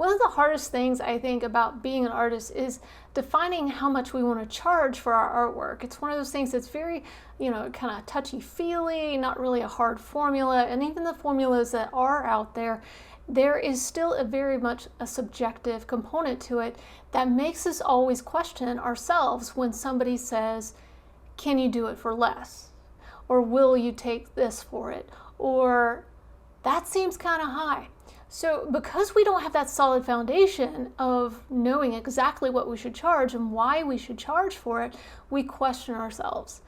One of the hardest things I think about being an artist is defining how much we want to charge for our artwork. It's one of those things that's very, kind of touchy-feely, not really a hard formula, and even the formulas that are out there, there is still a very much a subjective component to it that makes us always question ourselves when somebody says, can you do it for less? Or will you take this for it? Or that seems kind of high. So because we don't have that solid foundation of knowing exactly what we should charge and why we should charge for it, we question ourselves.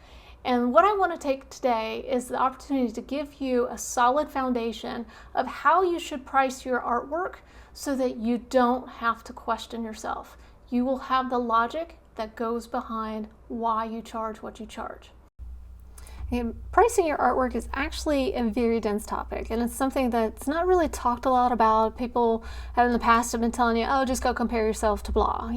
And what I want to take today is the opportunity to give you a solid foundation of how you should price your artwork so that you don't have to question yourself. You will have the logic that goes behind why you charge what you charge. And pricing your artwork is actually a very dense topic, and it's something that's not really talked a lot about. People have in the past have been telling you, oh, just go compare yourself to blah,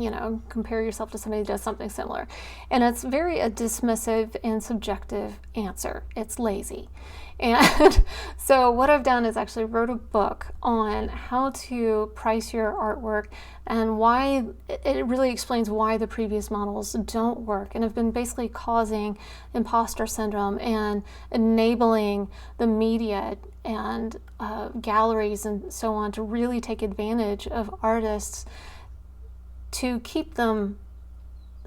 compare yourself to somebody who does something similar. And it's very a dismissive and subjective answer. It's lazy. And so what I've done is actually wrote a book on how to price your artwork and why it really explains why the previous models don't work and have been basically causing imposter syndrome and enabling the media and galleries and so on to really take advantage of artists to keep them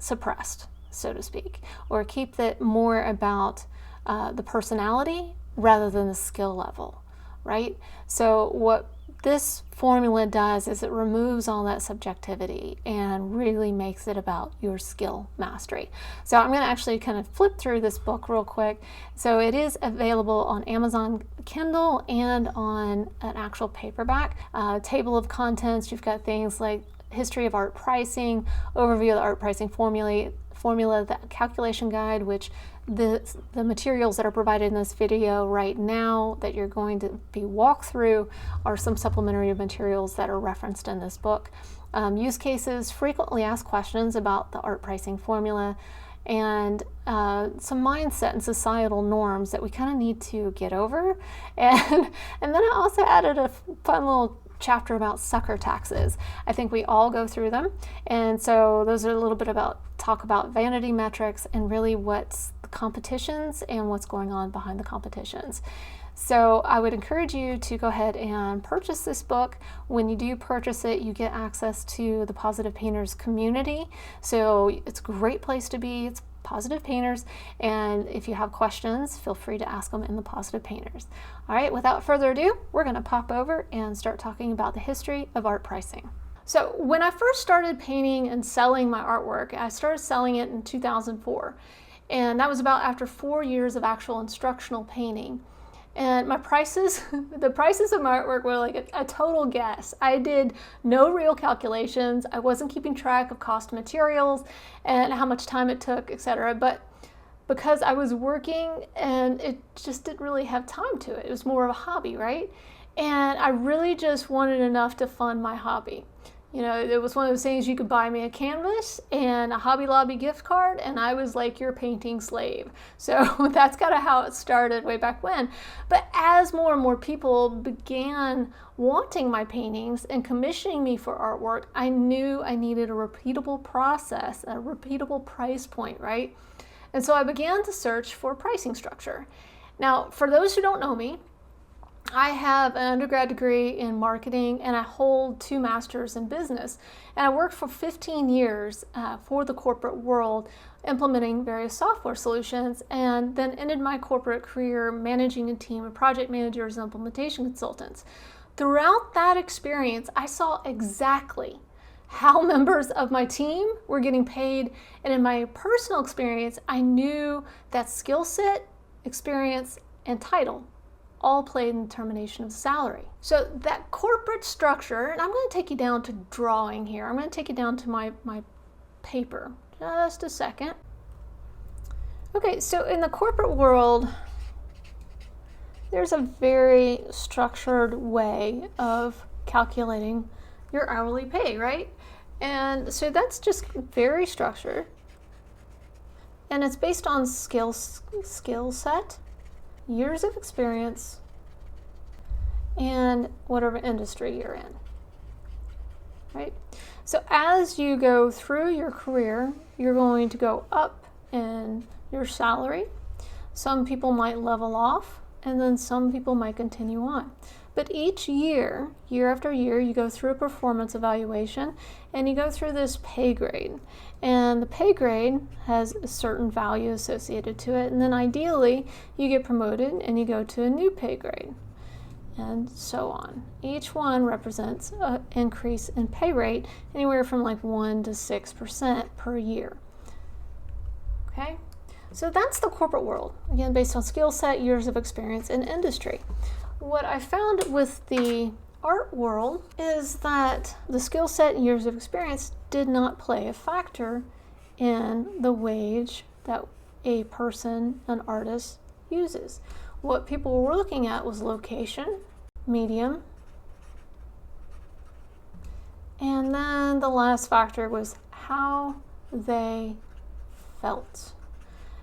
suppressed, so to speak, or keep it more about the personality rather than the skill level, right? So what this formula does is it removes all that subjectivity and really makes it about your skill mastery. So I'm going to actually kind of flip through this book real quick. So it is available on Amazon Kindle and on an actual paperback. Table of contents, you've got things like history of art pricing, overview of the art pricing formula, the calculation guide, which the materials that are provided in this video right now that you're going to be walked through are some supplementary materials that are referenced in this book. Use cases, frequently asked questions about the art pricing formula, and some mindset and societal norms that we kind of need to get over. And then I also added a fun little chapter about sucker taxes. I think we all go through them, and so those are a little bit about talk about vanity metrics and really what's the competitions and what's going on behind the competitions. So I would encourage you to go ahead and purchase this book. When you do purchase it, you get access to the Positive Painters community. So it's a great place to be. It's Positive Painters, and if you have questions, feel free to ask them in the Positive Painters. All right, without further ado, we're going to pop over and start talking about the history of art pricing. So when I first started painting and selling my artwork, I started selling it in 2004, and that was about after 4 years of actual instructional painting. And my prices, the prices of my artwork were like a total guess. I did no real calculations. I wasn't keeping track of cost of materials and how much time it took, etc. But because I was working and it just didn't really have time to it. It was more of a hobby, right? And I really just wanted enough to fund my hobby. It was one of those things you could buy me a canvas and a Hobby Lobby gift card, and I was like your painting slave. So that's kind of how it started way back when. But as more and more people began wanting my paintings and commissioning me for artwork, I knew I needed a repeatable process, a repeatable price point, right? And so I began to search for a pricing structure. Now, for those who don't know me, I have an undergrad degree in marketing and I hold 2 masters in business. And I worked for 15 years for the corporate world implementing various software solutions, and then ended my corporate career managing a team of project managers and implementation consultants. Throughout that experience, I saw exactly how members of my team were getting paid. And in my personal experience, I knew that skill set, experience, and title all played in the determination of salary. So that corporate structure, and I'm going to take you down to drawing here. I'm going to take you down to my paper. Just a second. Okay, so in the corporate world, there's a very structured way of calculating your hourly pay, right? And so that's just very structured. And it's based on skill set, years of experience, and whatever industry you're in. right? So as you go through your career, you're going to go up in your salary. Some people might level off, and then some people might continue on. But each year, year after year, you go through a performance evaluation and you go through this pay grade. And the pay grade has a certain value associated to it. And then ideally, you get promoted and you go to a new pay grade, and so on. Each one represents an increase in pay rate, anywhere from like 1 to 6% per year. Okay? So that's the corporate world, again, based on skill set, years of experience in industry. What I found with the art world is that the skill set and years of experience did not play a factor in the wage that a person, an artist, uses. What people were looking at was location, medium, and then the last factor was how they felt.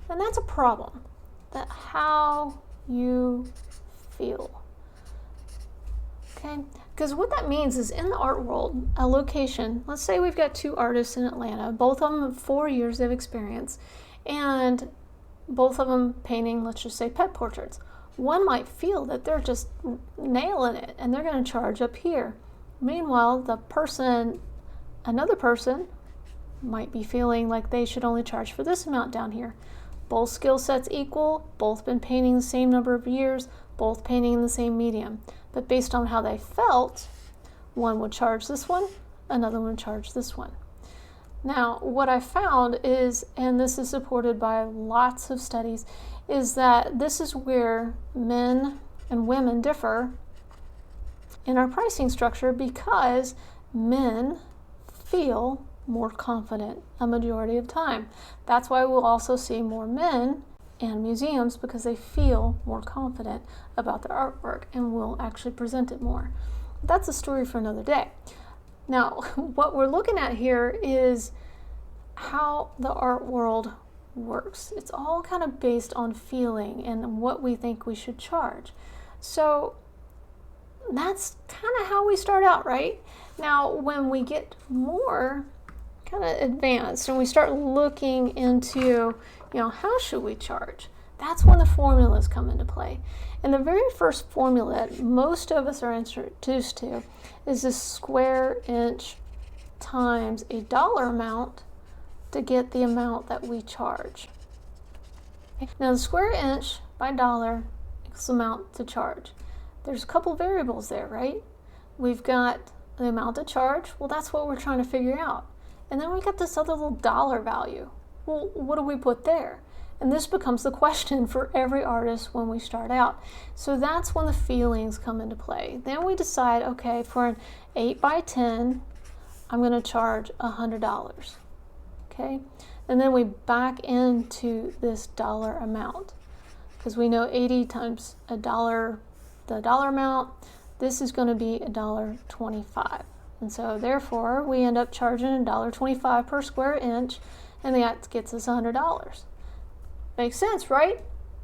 And that's a problem, that how you feel. Okay, because what that means is in the art world, a location, let's say we've got 2 artists in Atlanta, both of them have 4 years of experience, and both of them painting, let's just say, pet portraits. One might feel that they're just nailing it and they're going to charge up here. Meanwhile, another person might be feeling like they should only charge for this amount down here. Both skill sets equal, both been painting the same number of years, both painting in the same medium. But based on how they felt, one would charge this one, another one would charge this one. Now, what I found is, and this is supported by lots of studies, is that this is where men and women differ in our pricing structure, because men feel more confident a majority of time. That's why we'll also see more men in museums, because they feel more confident about their artwork and will actually present it more. That's a story for another day. Now, what we're looking at here is how the art world works. It's all kind of based on feeling and what we think we should charge. So that's kind of how we start out, right? Now, when we get more kind of advanced and we start looking into, how should we charge? That's when the formulas come into play. And the very first formula that most of us are introduced to is this square inch times a dollar amount to get the amount that we charge. Now, the square inch by dollar equals the amount to charge. There's a couple variables there, right? We've got the amount to charge. Well, that's what we're trying to figure out. And then we got this other little dollar value. Well, what do we put there? And this becomes the question for every artist when we start out. So that's when the feelings come into play. Then we decide, okay, for an 8 by 10, I'm going to charge $100. Okay? And then we back into this dollar amount, because we know 80 times a dollar, the dollar amount, this is going to be $1.25. And so therefore we end up charging $1.25 per square inch, and that gets us $100. Makes sense, right?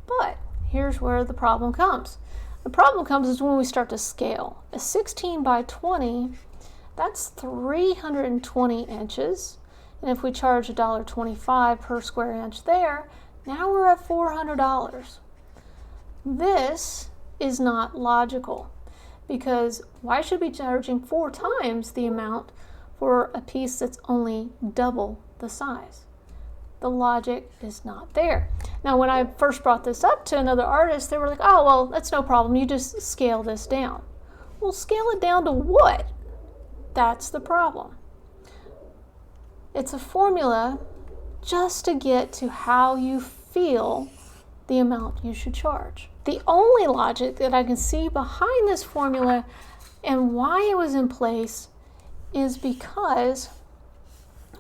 But here's where the problem comes. The problem comes is when we start to scale. A 16 by 20, that's 320 inches. And if we charge $1.25 per square inch there, now we're at $400. This is not logical, because why should we be charging 4 times the amount for a piece that's only double the size? The logic is not there. Now, when I first brought this up to another artist, they were like, oh, well, that's no problem. You just scale this down. Well, scale it down to what? That's the problem. It's a formula just to get to how you feel the amount you should charge. The only logic that I can see behind this formula and why it was in place is because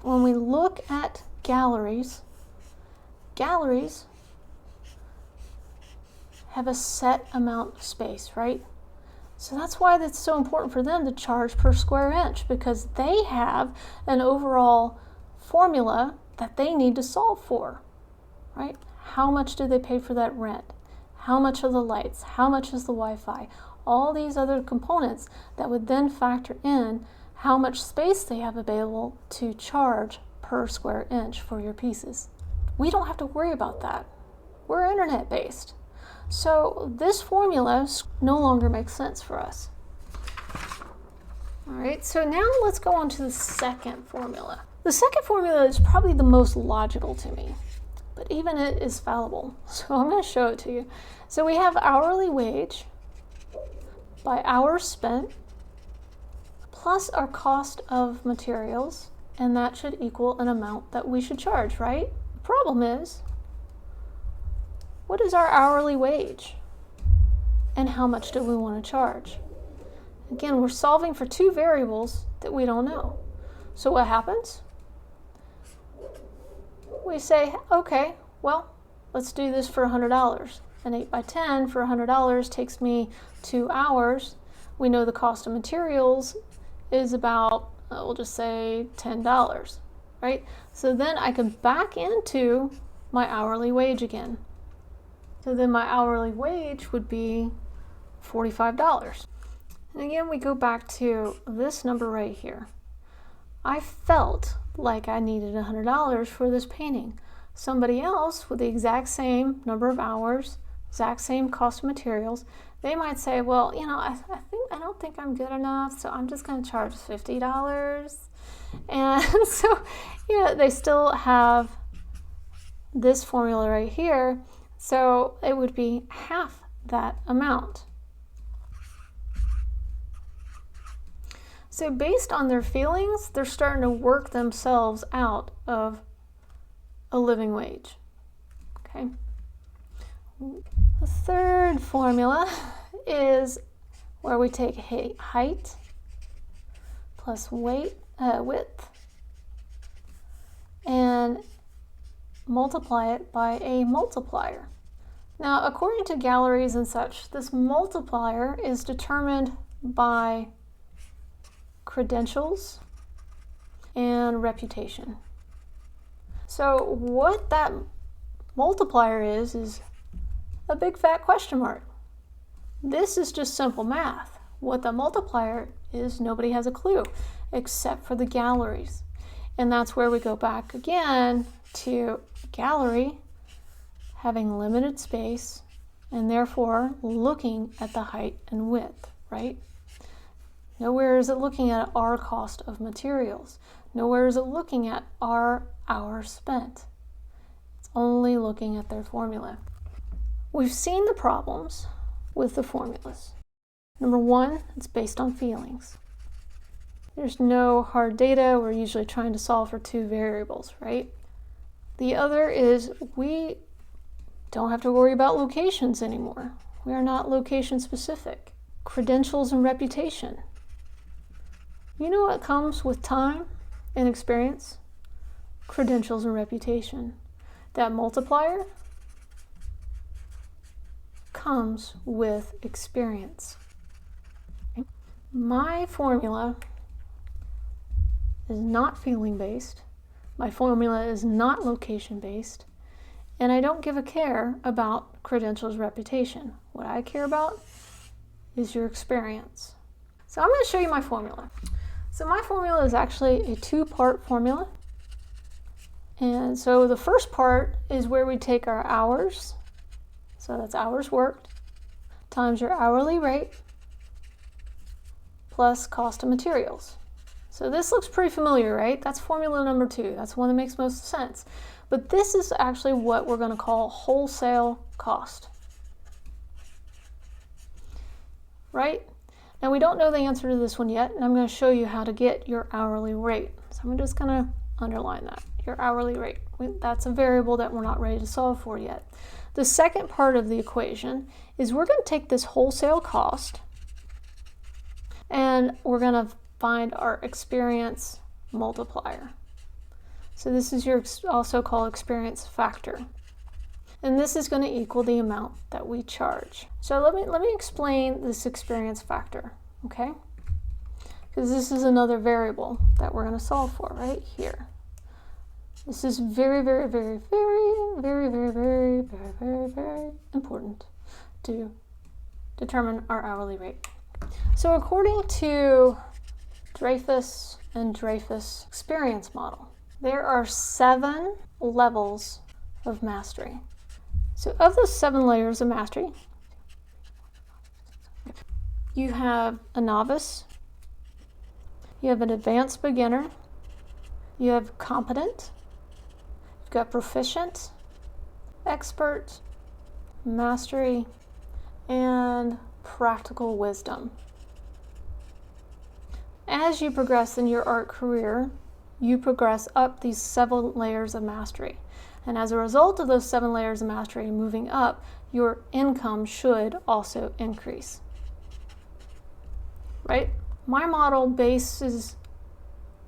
when we look at galleries have a set amount of space, right? So that's why it's so important for them to charge per square inch, because they have an overall formula that they need to solve for, right? How much do they pay for that rent? How much are the lights? How much is the Wi-Fi? All these other components that would then factor in how much space they have available to charge per square inch for your pieces. We don't have to worry about that. We're internet based. So this formula no longer makes sense for us. All right, so now let's go on to the second formula. The second formula is probably the most logical to me, but even it is fallible. So I'm going to show it to you. So we have hourly wage by hours spent plus our cost of materials, and that should equal an amount that we should charge, right? The problem is, what is our hourly wage? And how much do we want to charge? Again, we're solving for two variables that we don't know. So what happens? We say, okay, well, let's do this for $100. An 8 by 10 for $100 takes me 2 hours. We know the cost of materials is about, we'll just say $10, right? So then I can back into my hourly wage again. So then my hourly wage would be $45. And again, we go back to this number right here. I felt like I needed $100 for this painting. Somebody else with the exact same number of hours, exact same cost of materials, they might say, well, you know, I don't think I'm good enough, so I'm just going to charge $50. And so, you know, they still have this formula right here, so it would be half that amount. So based on their feelings, they're starting to work themselves out of a living wage. Okay. The third formula is where we take height plus width and multiply it by a multiplier. Now, according to galleries and such, this multiplier is determined by credentials and reputation. So what that multiplier is a big fat question mark. This is just simple math. What the multiplier is, nobody has a clue except for the galleries. And that's where we go back again to gallery having limited space and therefore looking at the height and width, right? Nowhere is it looking at our cost of materials. Nowhere is it looking at our hours spent. It's only looking at their formula. We've seen the problems with the formulas. Number one, it's based on feelings. There's no hard data. We're usually trying to solve for two variables, right? The other is we don't have to worry about locations anymore. We are not location specific. Credentials and reputation. You know what comes with time and experience? Credentials and reputation. That multiplier comes with experience. My formula is not feeling based. My formula is not location based. And I don't give a care about credentials, reputation. What I care about is your experience. So I'm going to show you my formula. So my formula is actually a two-part formula. And so the first part is where we take our hours, so that's hours worked, times your hourly rate, plus cost of materials. So this looks pretty familiar, right? That's formula number two. That's the one that makes most sense. But this is actually what we're going to call wholesale cost. Right? Now we don't know the answer to this one yet, and I'm going to show you how to get your hourly rate. So I'm just going to underline that, your hourly rate. That's a variable that we're not ready to solve for yet. The second part of the equation is we're going to take this wholesale cost and we're going to find our experience multiplier. So this is your also called experience factor. And this is going to equal the amount that we charge. So let me explain this experience factor, okay? Because this is another variable that we're going to solve for right here. This is very important to determine our hourly rate. So according to Dreyfus and Dreyfus experience model. There are 7 levels of mastery. So of those 7 layers of mastery, you have a novice, you have an advanced beginner, you have competent, you've got proficient, expert, mastery, and practical wisdom. As you progress in your art career, you progress up these 7 layers of mastery. And as a result of those 7 layers of mastery moving up, your income should also increase. Right? My model bases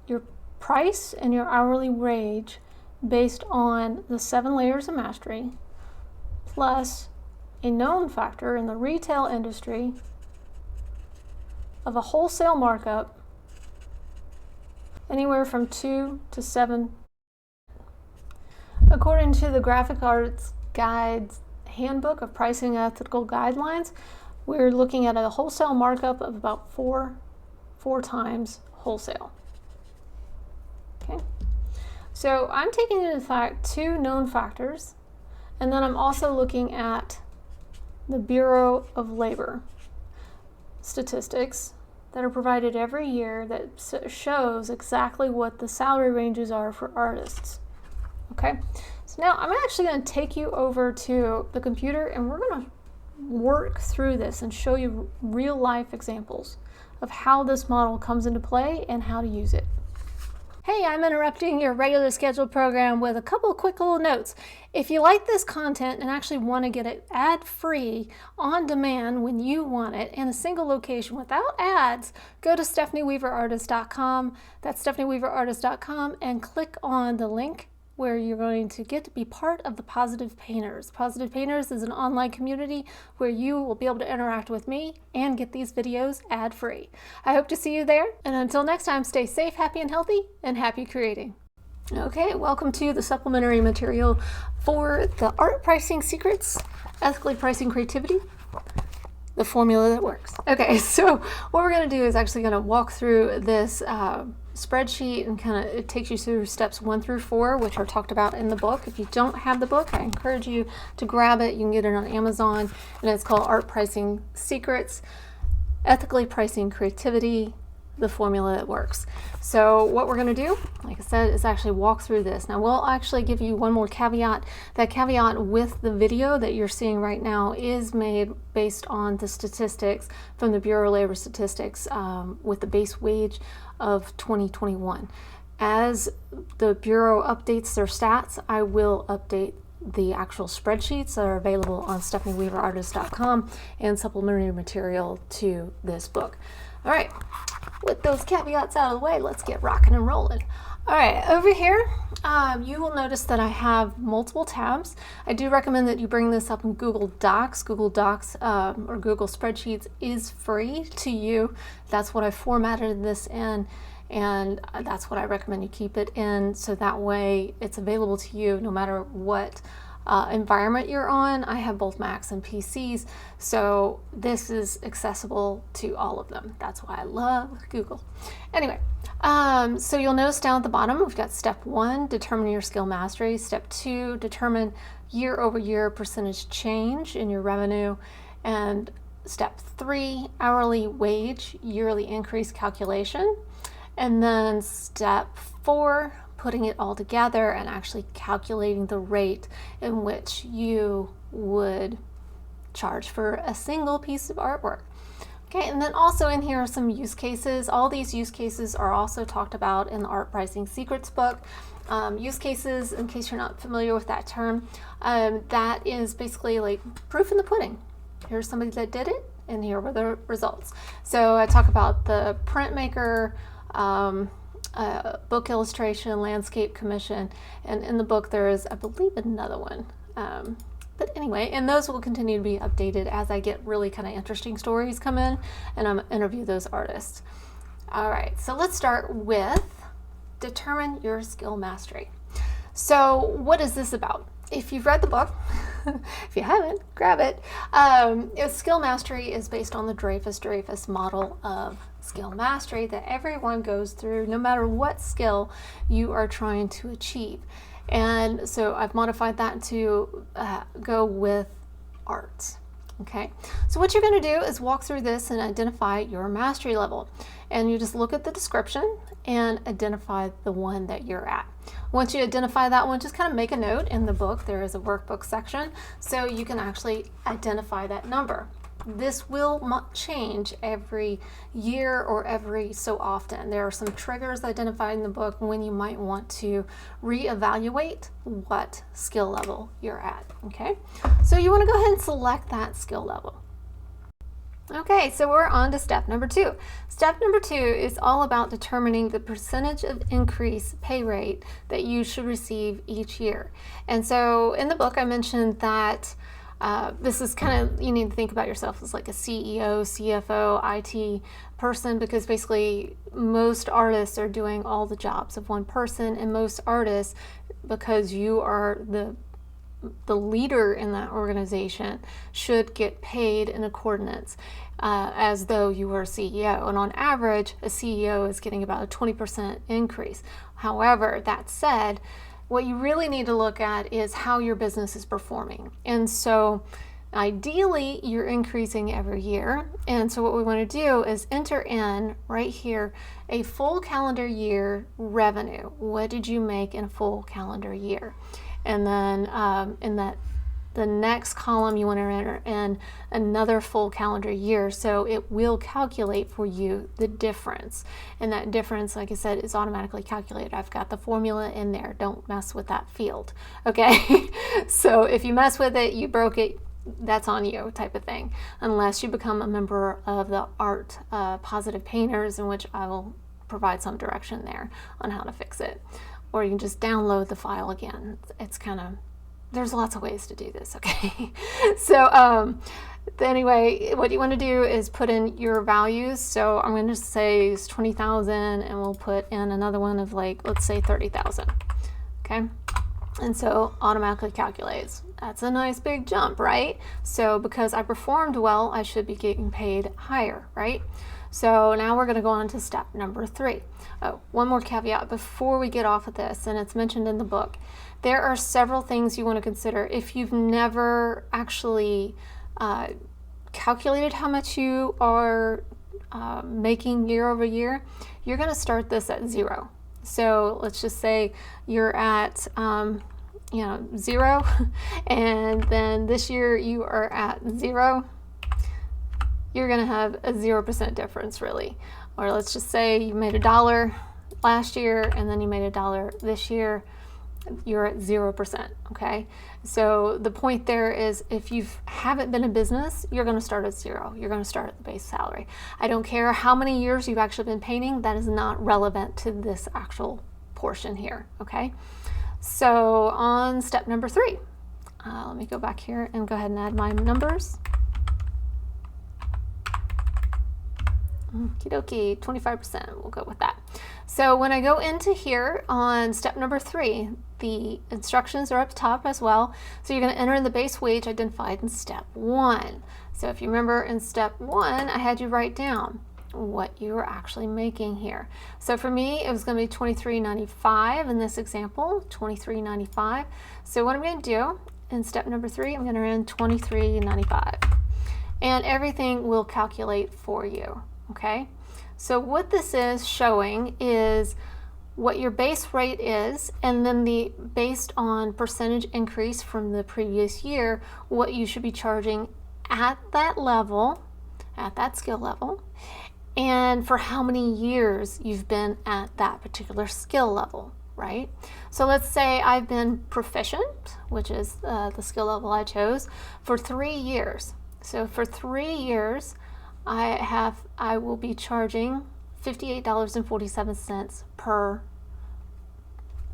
your price and your hourly wage based on the 7 layers of mastery, plus a known factor in the retail industry of a wholesale markup anywhere from 2 to 7. According to the Graphic Arts Guide's Handbook of Pricing Ethical Guidelines, we're looking at a wholesale markup of about 4 times wholesale. Okay, so I'm taking into fact 2 known factors, and then I'm also looking at the Bureau of Labor statistics that are provided every year that shows exactly what the salary ranges are for artists. Okay, so now I'm actually going to take you over to the computer and we're going to work through this and show you real life examples of how this model comes into play and how to use it. Hey, I'm interrupting your regular scheduled program with a couple of quick little notes. If you like this content and actually want to get it ad-free on demand when you want it in a single location without ads, go to stephanieweaverartist.com. That's stephanieweaverartist.com and click on the link where you're going to get to be part of the Positive Painters. Positive Painters is an online community where you will be able to interact with me and get these videos ad-free. I hope to see you there, and until next time, stay safe, happy and healthy, and happy creating. Okay, welcome to the supplementary material for the Art Pricing Secrets, Ethically Pricing Creativity, the formula that works. Okay, so what we're going to do is actually going to walk through this spreadsheet and kind of it takes you through steps 1 through 4, which are talked about in the book. If you don't have the book, I encourage you to grab it. You can get it on Amazon, and it's called Art Pricing Secrets, Ethically Pricing Creativity, the formula that works. So what we're going to do, like I said, is actually walk through this. Now we'll actually give you one more caveat. That caveat with the video that you're seeing right now is made based on the statistics from the Bureau of Labor Statistics with the base wage of 2021. As the Bureau updates their stats, I will update the actual spreadsheets that are available on stephanieweaverartist.com and supplementary material to this book. All right, with those caveats out of the way, let's get rocking and rolling. All right, over here, you will notice that I have multiple tabs. I do recommend that you bring this up in Google Docs. Google Docs or Google Spreadsheets is free to you. That's what I formatted this in, and that's what I recommend you keep it in, so that way it's available to you no matter what environment you're on. I have both Macs and PCs, so this is accessible to all of them. That's why I love Google. Anyway, so you'll notice down at the bottom, we've got step 1, determine your skill mastery. Step 2, determine year-over-year percentage change in your revenue. And step 3, hourly wage, yearly increase calculation. And then step 4, putting it all together and actually calculating the rate in which you would charge for a single piece of artwork. Okay, and then also in here are some use cases. All these use cases are also talked about in the Art Pricing Secrets book. Use cases, in case you're not familiar with that term, that is basically like proof in the pudding. Here's somebody that did it, and here were the results. So I talk about the printmaker, book illustration, landscape commission, and in the book there is, I believe, another one. But anyway, and those will continue to be updated as I get really kind of interesting stories come in and I'm interview those artists. All right, so let's start with determine your skill mastery. So what is this about? if you've read the book, if you haven't, grab it. Skill mastery is based on the Dreyfus model of skill mastery that everyone goes through, no matter what skill you are trying to achieve. And so I've modified that to go with arts. Okay, so what you're going to do is walk through this and identify your mastery level. And you just look at the description and identify the one that you're at. Once you identify that one, just kind of make a note in the book. There is a workbook section, so you can actually identify that number. This will change every year or every so often. There are some triggers identified in the book when you might want to reevaluate what skill level you're at. Okay, so you want to go ahead and select that skill level. Okay, so we're on to step number 2. Step number 2 is all about determining the percentage of increase pay rate that you should receive each year. And so in the book I mentioned that this is kind of, you need to think about yourself as like a CEO, CFO, IT person, because basically most artists are doing all the jobs of one person, and most artists, because you are the leader in that organization, should get paid in accordance as though you were a CEO. And on average, a CEO is getting about a 20% increase. However, that said, what you really need to look at is how your business is performing. And so ideally, you're increasing every year. And so what we want to do is enter in right here a full calendar year revenue. What did you make in a full calendar year? And then in the next column, you want to enter in another full calendar year, so it will calculate for you the difference. And that difference, like I said, is automatically calculated. I've got the formula in there. Don't mess with that field, okay? So if you mess with it, you broke it, that's on you, type of thing, unless you become a member of the Art Positive Painters, in which I will provide some direction there on how to fix it. Or you can just download the file again. It's kind of, there's lots of ways to do this, okay? So anyway, what you want to do is put in your values. So I'm going to say it's 20,000, and we'll put in another one of, like, let's say 30,000, okay? And so automatically calculates. That's a nice big jump, right? So because I performed well, I should be getting paid higher, right? So now we're going to go on to step number 3. Oh, one more caveat before we get off of this, and it's mentioned in the book. There are several things you want to consider. If you've never actually calculated how much you are making year over year, you're going to start this at 0. So let's just say you're at 0, and then this year you are at 0. You're going to have a 0% difference, really. Or let's just say you made $1 last year, and then you made $1 this year. You're at 0%, okay? So the point there is, if you haven't been in business, you're going to start at 0. You're going to start at the base salary. I don't care how many years you've actually been painting. That is not relevant to this actual portion here, okay? So on step number 3, let me go back here and go ahead and add my numbers. Okie dokie, 25%, we'll go with that. So when I go into here on step number 3, the instructions are up top as well. So you're going to enter in the base wage identified in step 1. So if you remember in step 1, I had you write down what you were actually making here. So for me, it was going to be $23.95 in this example, $23.95. So what I'm going to do in step number 3, I'm going to enter in $23.95. And everything will calculate for you. Okay, so what this is showing is what your base rate is, and then the based on percentage increase from the previous year, what you should be charging at that level, at that skill level, and for how many years you've been at that particular skill level, right? So let's say I've been proficient, which is the skill level I chose, for 3 years. So for 3 years, I will be charging $58.47 per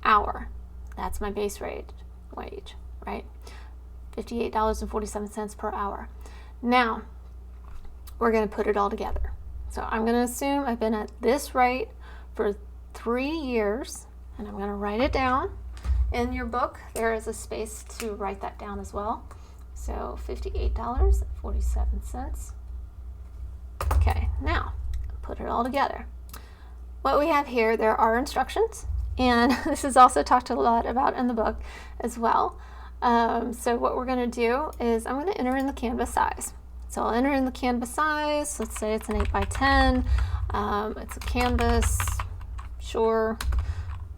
hour. That's my base rate wage, right? $58.47 per hour. Now, we're going to put it all together. So I'm going to assume I've been at this rate for 3 years, and I'm going to write it down. In your book, there is a space to write that down as well. So $58.47. Okay, now put it all together. What we have here, there are instructions, and this is also talked a lot about in the book as well. So what we're going to do is I'm going to enter in the canvas size. So I'll enter in the canvas size. Let's say it's an 8 by 10. It's a canvas, sure,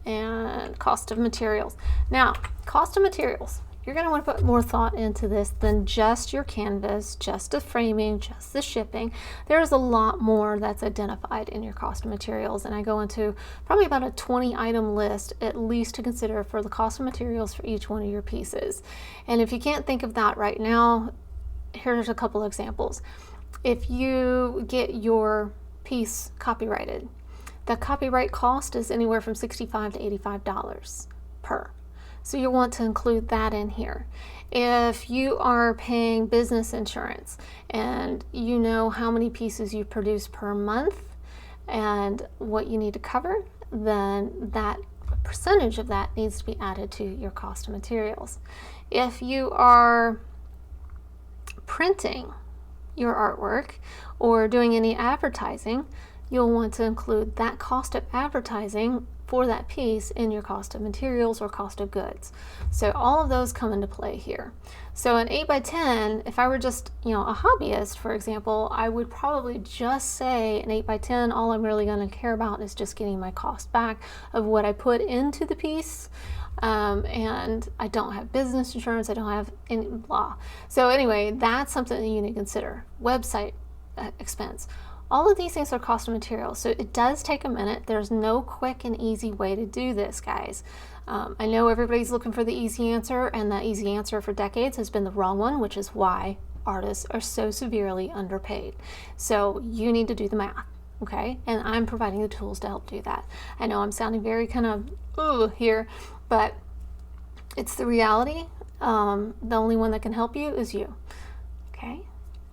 and cost of materials. Now, cost of materials. You're going to want to put more thought into this than just your canvas, just the framing, just the shipping. There's a lot more that's identified in your cost of materials, and I go into probably about a 20 item list at least to consider for the cost of materials for each one of your pieces. And if you can't think of that right now, here's a couple examples. If you get your piece copyrighted, the copyright cost is anywhere from $65 to $85 per. So you'll want to include that in here. If you are paying business insurance and you know how many pieces you produce per month and what you need to cover, then that percentage of that needs to be added to your cost of materials. If you are printing your artwork or doing any advertising, you'll want to include that cost of advertising for that piece in your cost of materials or cost of goods. So all of those come into play here. So an 8 by 10, if I were just, a hobbyist, for example, I would probably just say an 8 by 10, all I'm really going to care about is just getting my cost back of what I put into the piece. And I don't have business insurance, I don't have any blah. So anyway, that's something that you need to consider. Website expense. All of these things are cost of materials, so it does take a minute. There's no quick and easy way to do this, guys. I know everybody's looking for the easy answer, and that easy answer for decades has been the wrong one, which is why artists are so severely underpaid. So you need to do the math, okay? And I'm providing the tools to help do that. I know I'm sounding very kind of here, but it's the reality. The only one that can help you is you, okay?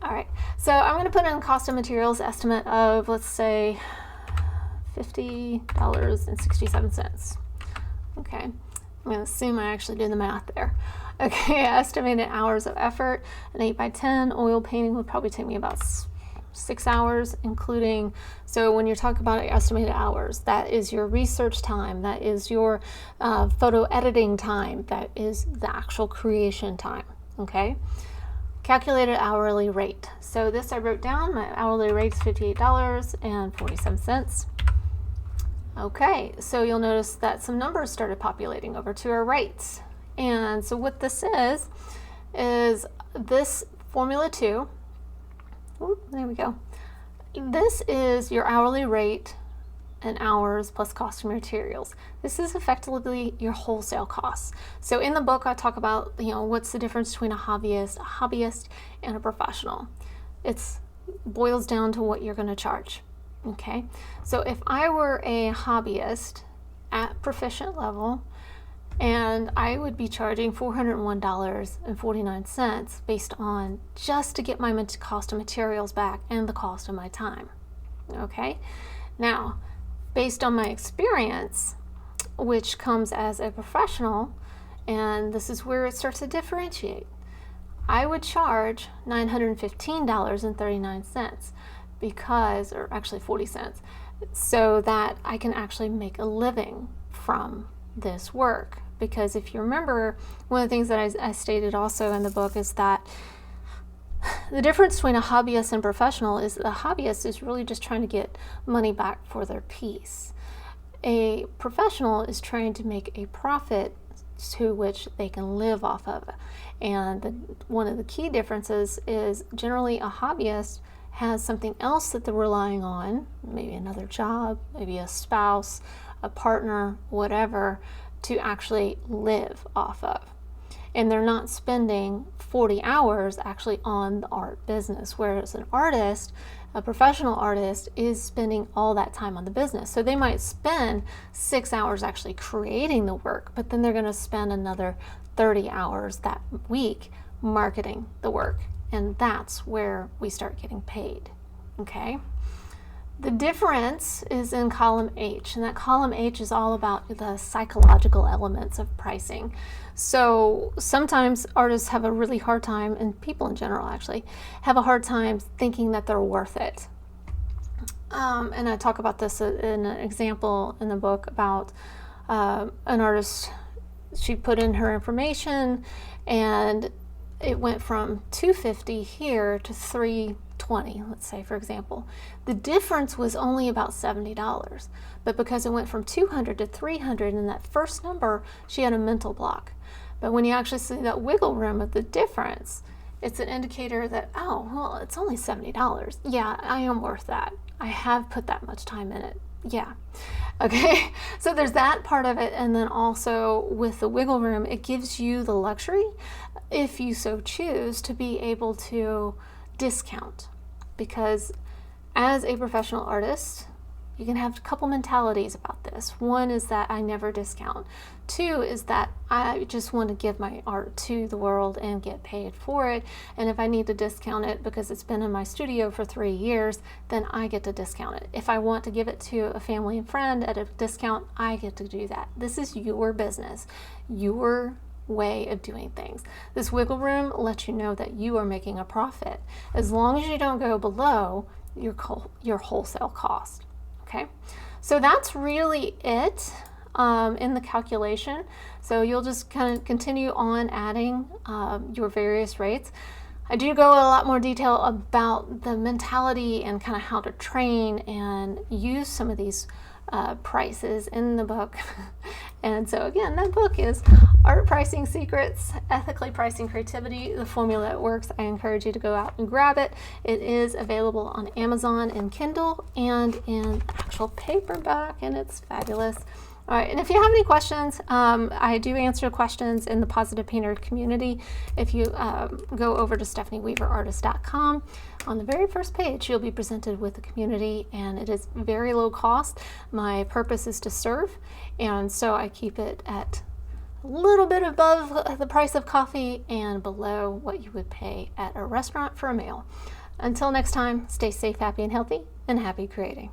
All right, so I'm going to put in cost of materials estimate of, let's say, $50.67. Okay, I'm going to assume I actually did the math there. Okay, estimated hours of effort. An 8 by 10 oil painting would probably take me about 6 hours, including, so when you're talking about estimated hours, that is your research time, that is your photo editing time, that is the actual creation time, okay? Calculated hourly rate. So this I wrote down, my hourly rate is $58.47. Okay, so you'll notice that some numbers started populating over to our rates. And so what this is this Formula 2, there we go. This is your hourly rate in hours plus cost of materials. This is effectively your wholesale costs. So in the book I talk about, what's the difference between a hobbyist and a professional. It's boils down to what you're going to charge. Okay, so if I were a hobbyist at proficient level, and I would be charging $401.49 based on just to get my cost of materials back and the cost of my time. Okay, now based on my experience, which comes as a professional, and this is where it starts to differentiate, I would charge $915.39 because, or actually 40 cents, so that I can actually make a living from this work. Because if you remember, one of the things that I stated also in the book is that the difference between a hobbyist and professional is the hobbyist is really just trying to get money back for their piece. A professional is trying to make a profit to which they can live off of. And one of the key differences is generally a hobbyist has something else that they're relying on, maybe another job, maybe a spouse, a partner, whatever, to actually live off of. And they're not spending 40 hours actually on the art business, whereas an artist, a professional artist, is spending all that time on the business. So they might spend 6 hours actually creating the work, but then they're going to spend another 30 hours that week marketing the work. And that's where we start getting paid. Okay? The difference is in column H, and that column H is all about the psychological elements of pricing. So sometimes artists have a really hard time, and people in general actually have a hard time thinking that they're worth it. And I talk about this in an example in the book about an artist. She put in her information, and it went from $250 here to $320, let's say, for example. The difference was only about $70, but because it went from 200 to 300 in that first number, she had a mental block. But when you actually see that wiggle room of the difference, it's an indicator that, oh, well, it's only $70. Yeah, I am worth that. I have put that much time in it. Yeah. Okay. So there's that part of it. And then also with the wiggle room, it gives you the luxury, if you so choose, to be able to discount. Because as a professional artist, you can have a couple mentalities about this. One is that I never discount. Two is that I just want to give my art to the world and get paid for it. And if I need to discount it because it's been in my studio for 3 years, then I get to discount it. If I want to give it to a family and friend at a discount, I get to do that. This is your business, your way of doing things. This wiggle room lets you know that you are making a profit as long as you don't go below your wholesale cost. Okay, so that's really it in the calculation. So you'll just kind of continue on adding your various rates. I do go in a lot more detail about the mentality and kind of how to train and use some of these prices in the book. And so again, that book is Art Pricing Secrets, Ethically Pricing Creativity, the formula that works. I encourage you to go out and grab it. It is available on Amazon in Kindle and in actual paperback, and it's fabulous. All right, and if you have any questions, I do answer questions in the Positive Painter community. If you go over to stephanieweaverartist.com, on the very first page, you'll be presented with the community, and it is very low cost. My purpose is to serve, and so I keep it at a little bit above the price of coffee and below what you would pay at a restaurant for a meal. Until next time, stay safe, happy, and healthy, and happy creating.